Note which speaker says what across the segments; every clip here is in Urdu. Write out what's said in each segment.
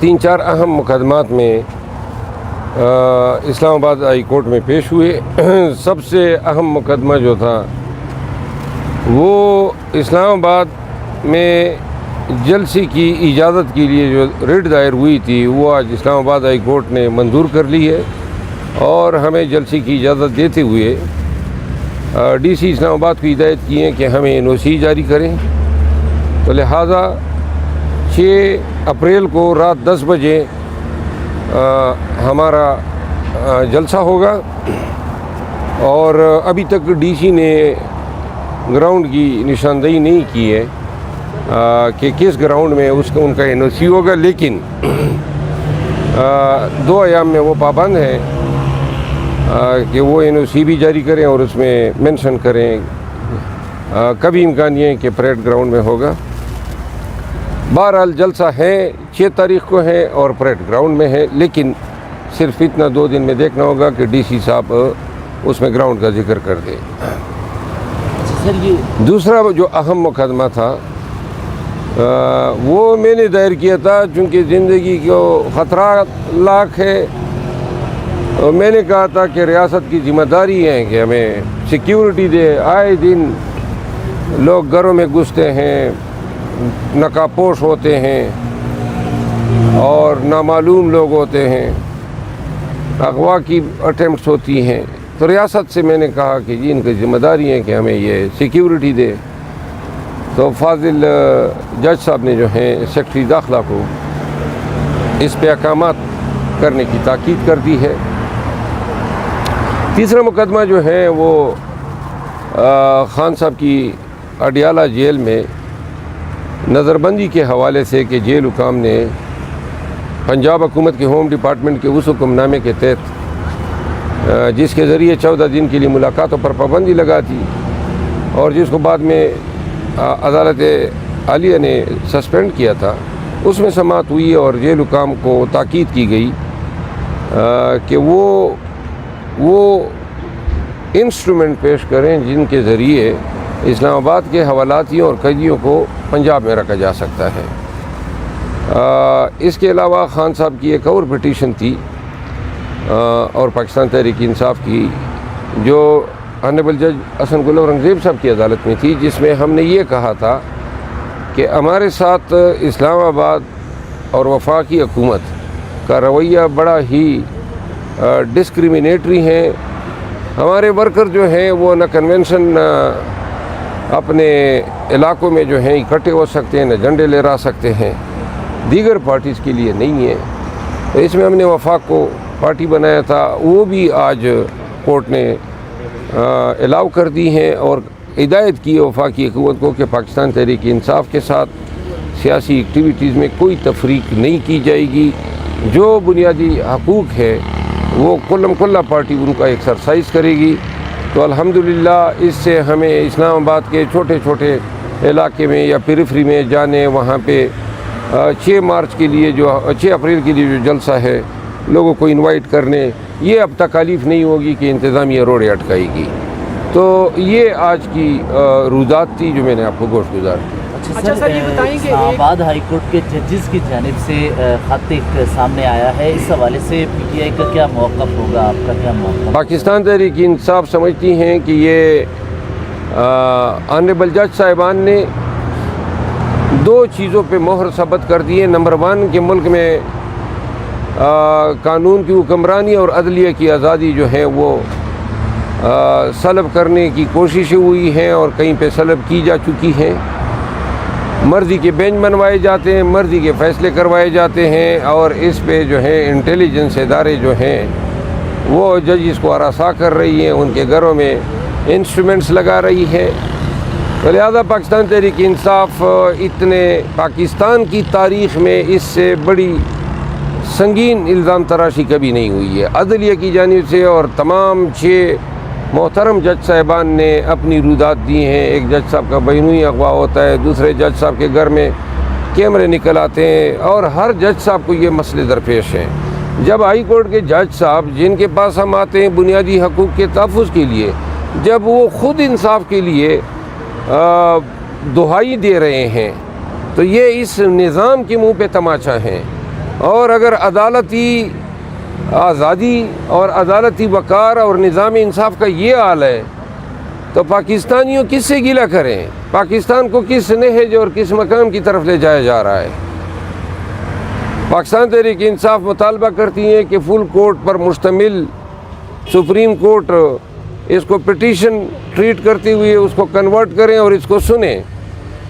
Speaker 1: 3-4 اہم مقدمات میں اسلام آباد ہائی کورٹ میں پیش ہوئے۔ سب سے اہم مقدمہ جو تھا وہ اسلام آباد میں جلسے کی اجازت کے لیے جو ریٹ دائر ہوئی تھی وہ آج اسلام آباد ہائی کورٹ نے منظور کر لی ہے اور ہمیں جلسے کی اجازت دیتے ہوئے ڈی سی اسلام آباد کو ہدایت کی ہے کہ ہمیں NOC جاری کریں۔ تو لہٰذا 6 اپریل کو رات 10 بجے ہمارا جلسہ ہوگا اور ابھی تک ڈی سی نے گراؤنڈ کی نشاندہی نہیں کی ہے کہ کس گراؤنڈ میں ان کا NOC ہوگا، لیکن 2 ایام میں وہ پابند ہے کہ وہ NOC بھی جاری کریں اور اس میں مینشن کریں کبھی امکان یہ ہے کہ پریڈ گراؤنڈ میں ہوگا۔ بہرحال جلسہ ہے 6 تاریخ کو ہے اور پریڈ گراؤنڈ میں ہے، لیکن صرف اتنا 2 دن میں دیکھنا ہوگا کہ ڈی سی صاحب اس میں گراؤنڈ کا ذکر کر دیں۔ دوسرا جو اہم مقدمہ تھا وہ میں نے دائر کیا تھا، چونکہ زندگی کو خطرات لاکھ ہے، میں نے کہا تھا کہ ریاست کی ذمہ داری ہے کہ ہمیں سیکیورٹی دے۔ آئے دن لوگ گھروں میں گھستے ہیں، نقاب پوش ہوتے ہیں اور نامعلوم لوگ ہوتے ہیں، اغوا کی اٹیمپٹس ہوتی ہیں، تو ریاست سے میں نے کہا کہ ان کی ذمہ داری ہے کہ ہمیں یہ سیکیورٹی دے۔ تو فاضل جج صاحب نے جو ہیں سیکرٹری داخلہ کو اس پہ احکامات کرنے کی تاکید کر دی ہے۔ تیسرا مقدمہ جو ہے وہ خان صاحب کی اڈیالہ جیل میں نظر بندی کے حوالے سے کہ جیل حکام نے پنجاب حکومت کے ہوم ڈپارٹمنٹ کے اس حکم نامے کے تحت جس کے ذریعے 14 دن کے لیے ملاقاتوں پر پابندی لگا تھی اور جس کو بعد میں عدالت عالیہ نے سسپینڈ کیا تھا، اس میں سماعت ہوئی اور جیل حکام کو تاکید کی گئی کہ وہ انسٹرومنٹ پیش کریں جن کے ذریعے اسلام آباد کے حوالاتیوں اور قیدیوں کو پنجاب میں رکھا جا سکتا ہے۔ اس کے علاوہ خان صاحب کی ایک اور پٹیشن تھی اور پاکستان تحریک انصاف کی، جو آنریبل جج حسن گل اورنگزیب صاحب کی عدالت میں تھی، جس میں ہم نے یہ کہا تھا کہ ہمارے ساتھ اسلام آباد اور وفاقی حکومت کا رویہ بڑا ہی ڈسکریمنیٹری ہے۔ ہمارے ورکر جو ہیں وہ نہ کنونشن اپنے علاقوں میں جو ہیں اکٹھے ہو سکتے ہیں، نہ جھنڈے لہرا سکتے ہیں، دیگر پارٹیز کے لیے نہیں ہے۔ تو اس میں ہم نے وفاق کو پارٹی بنایا تھا، وہ بھی آج کورٹ نے الاؤ کر دی ہیں اور ہدایت کی ہے وفاقی حکومت کو کہ پاکستان تحریک انصاف کے ساتھ سیاسی ایکٹیویٹیز میں کوئی تفریق نہیں کی جائے گی۔ جو بنیادی حقوق ہے وہ کلم کلا پارٹی ان کا ایکسرسائز کرے گی۔ تو الحمدللہ اس سے ہمیں اسلام آباد کے چھوٹے چھوٹے علاقے میں یا پیریفری میں جانے، وہاں پہ 6 مارچ کے لیے 6 اپریل کے لیے جو جلسہ ہے لوگوں کو انوائٹ کرنے، یہ اب تکالیف نہیں ہوگی کہ انتظامیہ روڑے اٹکائے گی۔ تو یہ آج کی روزات تھی جو میں نے آپ کو گوش گزار کی۔
Speaker 2: اچھا سر، یہ بتائیں کہ
Speaker 3: اسلام آباد ہائی کورٹ کے ججز کی جانب سے خط ایک سامنے آیا ہے، اس حوالے سے PTI کا کیا موقف ہوگا، آپ کا کیا موقف؟
Speaker 1: پاکستان تحریک انصاف سمجھتی ہیں کہ یہ آنریبل جج صاحبان نے 2 چیزوں پہ مہر ثبت کر دی ہے۔ نمبر 1 کہ ملک میں قانون کی حکمرانی اور عدلیہ کی آزادی جو ہے وہ سلب کرنے کی کوششیں ہوئی ہیں اور کہیں پہ سلب کی جا چکی ہیں۔ مرضی کے بینچ بنوائے جاتے ہیں، مرضی کے فیصلے کروائے جاتے ہیں اور اس پہ جو ہے انٹیلیجنس ادارے جو ہیں وہ ججز کو ہراساں کر رہی ہیں، ان کے گھروں میں انسٹرومنٹس لگا رہی ہے۔ لہٰذا پاکستان تحریک انصاف پاکستان کی تاریخ میں اس سے بڑی سنگین الزام تراشی کبھی نہیں ہوئی ہے عدلیہ کی جانب سے، اور تمام 6 محترم جج صاحبان نے اپنی رودات دی ہیں۔ ایک جج صاحب کا بہنوئی اغوا ہوتا ہے، دوسرے جج صاحب کے گھر میں کیمرے نکل آتے ہیں اور ہر جج صاحب کو یہ مسئلے درپیش ہیں۔ جب ہائی کورٹ کے جج صاحب جن کے پاس ہم آتے ہیں بنیادی حقوق کے تحفظ کے لیے، جب وہ خود انصاف کے لیے دہائی دے رہے ہیں تو یہ اس نظام کے منہ پہ تماچا ہے اور اگر عدالتی آزادی اور عدالتی وقار اور نظام انصاف کا یہ حال ہے تو پاکستانیوں کس سے گلہ کریں؟ پاکستان کو کس نہج اور کس مقام کی طرف لے جایا جا رہا ہے؟ پاکستان تحریک انصاف مطالبہ کرتی ہے کہ فل کورٹ پر مشتمل سپریم کورٹ اس کو پٹیشن ٹریٹ کرتے ہوئے اس کو کنورٹ کریں اور اس کو سنیں.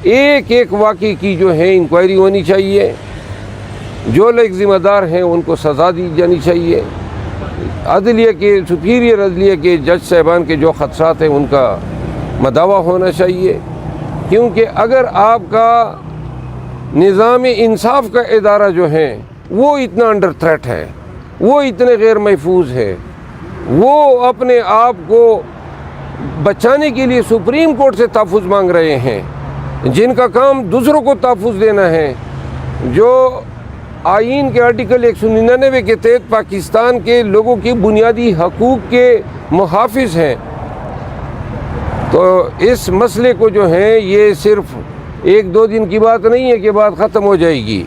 Speaker 1: ایک ایک واقعے کی جو ہے انکوائری ہونی چاہیے. جو لوگ ذمہ دار ہیں ان کو سزا دی جانی چاہیے. عدلیہ کے سپیریئر عدلیہ کے جج صاحبان کے جو خدشات ہیں ان کا مداوع ہونا چاہیے. کیونکہ اگر آپ کا نظام انصاف کا ادارہ جو ہے وہ اتنا انڈر تھریٹ ہے, وہ اتنے غیر محفوظ ہے, وہ اپنے آپ کو بچانے کے لیے سپریم کورٹ سے تحفظ مانگ رہے ہیں, جن کا کام دوسروں کو تحفظ دینا ہے, جو آئین کے آرٹیکل 199 کے تحت پاکستان کے لوگوں کی بنیادی حقوق کے محافظ ہیں. تو اس مسئلے کو جو ہے یہ صرف ایک دو دن کی بات نہیں ہے کہ بات ختم ہو جائے گی.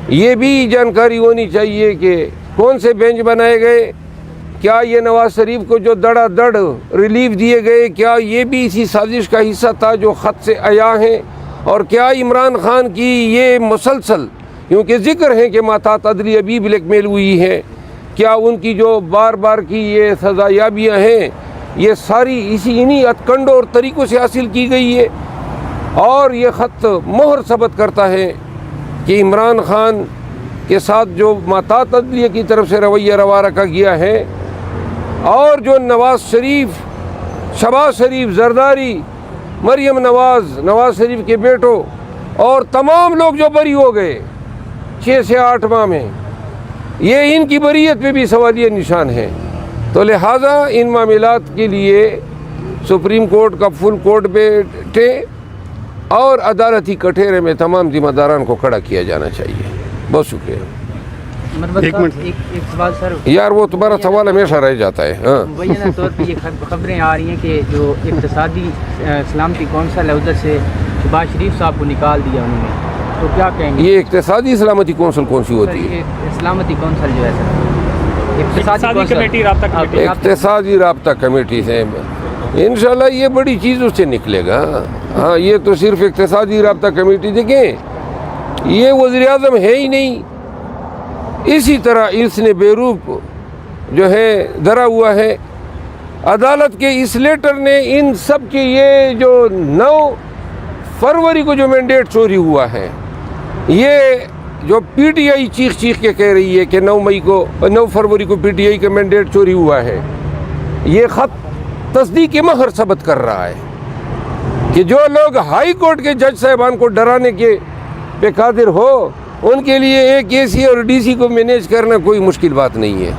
Speaker 1: یہ بھی جانکاری ہونی چاہیے کہ کون سے بینچ بنائے گئے, کیا یہ نواز شریف کو جو دڑا دڑ ریلیف دیے گئے کیا یہ بھی اسی سازش کا حصہ تھا جو خط سے عیاں ہیں, اور کیا عمران خان کی یہ مسلسل, کیونکہ ذکر ہے کہ محتاط عدلیہ بھی بلیک میل ہوئی ہے, کیا ان کی جو بار بار کی یہ سزا یابیاں ہیں یہ ساری انہی ہتھکنڈوں اور طریقوں سے حاصل کی گئی ہے. اور یہ خط مہر ثبت کرتا ہے کہ عمران خان کے ساتھ جو محتاط عدلیہ کی طرف سے رویہ روا رکھا گیا ہے, اور جو نواز شریف, شہباز شریف, زرداری, مریم نواز, نواز شریف کے بیٹوں اور تمام لوگ جو بری ہو گئے 6 سے 8 ماہ میں, یہ ان کی بریت پہ بھی سوالیہ نشان ہے. تو لہٰذا ان معاملات کے لیے سپریم کورٹ کا فل کورٹ بیٹھے اور عدالتی کٹہرے میں تمام ذمہ داران کو کھڑا کیا جانا چاہیے. بہت شکریہ.
Speaker 2: ایک سوال سر,
Speaker 1: یار وہ تمہارا سوال ہمیشہ رہ جاتا ہے. ہاں,
Speaker 2: مبینہ طور پہ یہ خبریں آ رہی ہیں کہ جو اقتصادی سلامتی کونسل ہے ادھر سے شہباز شریف صاحب کو نکال دیا انہوں نے, تو کیا کہیں گے؟
Speaker 1: یہ اقتصادی سلامتی کونسل کون سی ہوتی ہے؟
Speaker 2: سلامتی کونسل جو ہے سر, اقتصادی کمیٹی, رابطہ کمیٹی,
Speaker 1: اقتصادی رابطہ کمیٹی سے انشاءاللہ یہ بڑی چیز اس سے نکلے گا. ہاں, یہ تو صرف اقتصادی رابطہ کمیٹی, دیکھیں یہ وزیر اعظم ہے ہی نہیں, اسی طرح اس نے بیروق جو ہے دھرا ہوا ہے. عدالت کے اس لیٹر نے ان سب کے یہ جو 9 فروری کو جو مینڈیٹ چوری ہوا ہے, یہ جو پی ٹی آئی چیخ چیخ کے کہہ رہی ہے کہ 9 فروری کو پی ٹی آئی کا مینڈیٹ چوری ہوا ہے, یہ خط تصدیق مہر ثبت کر رہا ہے کہ جو لوگ ہائی کورٹ کے جج صاحبان کو ڈرانے کے پہ قادر ہو ان کے لیے ایک اے سی اور ڈی سی کو مینیج کرنا کوئی مشکل بات نہیں ہے.